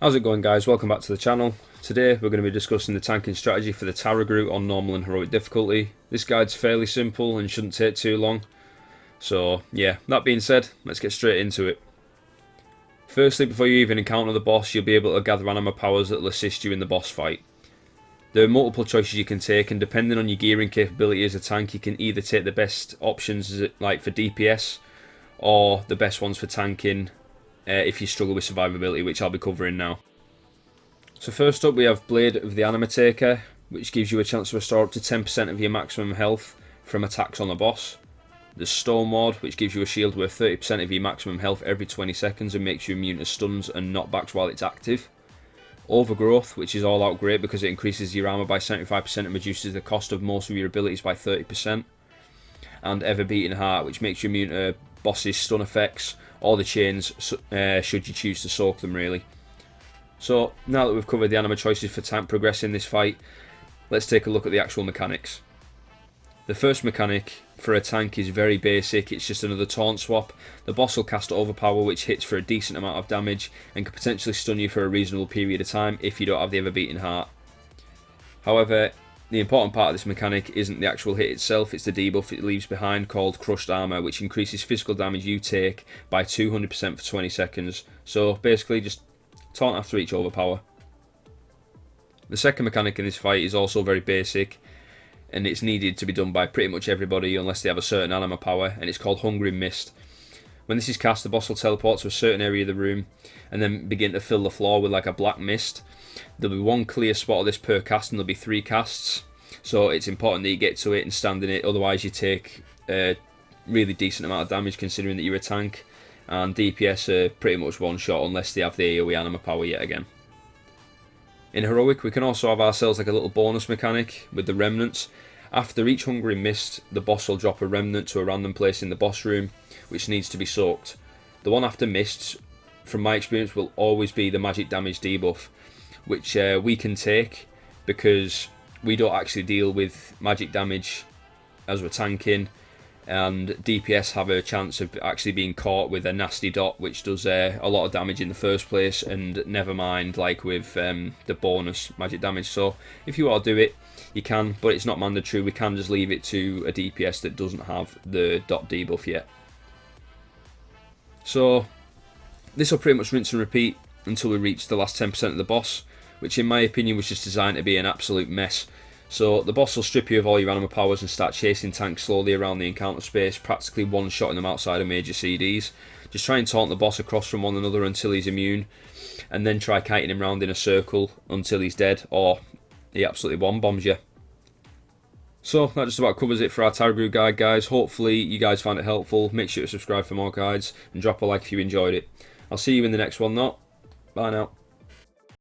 How's it going, guys? Welcome back to the channel. Today we're going to be discussing the tanking strategy for the Tarragrue on normal and heroic difficulty. This guide's fairly simple and shouldn't take too long. So yeah, that being said, let's get straight into it. Firstly, before you even encounter the boss, you'll be able to gather anima powers that will assist you in the boss fight. There are multiple choices you can take, and depending on your gearing capability as a tank, you can either take the best options like for DPS or the best ones for tanking if you struggle with survivability, which I'll be covering now. So first up we have Blade of the Anima Taker, which gives you a chance to restore up to 10% of your maximum health from attacks on the boss. There's Stoneward, which gives you a shield worth 30% of your maximum health every 20 seconds and makes you immune to stuns and knockbacks while it's active. Overgrowth, which is all out great because it increases your armor by 75% and reduces the cost of most of your abilities by 30%. And Ever Beating Heart, which makes you immune to bosses' stun effects or the chains should you choose to soak them, really. So now that we've covered the anima choices for tank progressing this fight, let's take a look at the actual mechanics. The first mechanic for a tank is very basic. It's just another taunt swap. The boss will cast Overpower, which hits for a decent amount of damage and can potentially stun you for a reasonable period of time if you don't have the Ever Beating Heart. However, the important part of this mechanic isn't the actual hit itself, it's the debuff it leaves behind called Crushed Armor, which increases physical damage you take by 200% for 20 seconds. So basically just taunt after each overpower. The second mechanic in this fight is also very basic, and it's needed to be done by pretty much everybody unless they have a certain anima power, and it's called Hungering Mist. When this is cast, the boss will teleport to a certain area of the room and then begin to fill the floor with like a black mist. There'll be one clear spot of this per cast and there'll be 3 casts, so it's important that you get to it and stand in it, otherwise you take a really decent amount of damage considering that you're a tank, and DPS are pretty much one shot unless they have the AoE anima power yet again. In heroic we can also have ourselves like a little bonus mechanic with the Remnants. After each Hungering Mist, the boss will drop a remnant to a random place in the boss room which needs to be soaked. The one after mists, from my experience, will always be the magic damage debuff, which we can take because we don't actually deal with magic damage as we're tanking, and DPS have a chance of actually being caught with a nasty dot which does a lot of damage in the first place, and never mind like with the bonus magic damage. So if you want to do it, you can, but it's not mandatory. We can just leave it to a DPS that doesn't have the dot debuff yet. So this will pretty much rinse and repeat until we reach the last 10% of the boss, which in my opinion was just designed to be an absolute mess. So the boss will strip you of all your anima powers and start chasing tanks slowly around the encounter space, practically one-shotting them outside of major CDs. Just try and taunt the boss across from one another until he's immune, and then try kiting him round in a circle until he's dead, or he absolutely one-bombs you. So that just about covers it for our Tarragrue guide, guys. Hopefully you guys found it helpful. Make sure to subscribe for more guides and drop a like if you enjoyed it. I'll see you in the next one though. Bye now.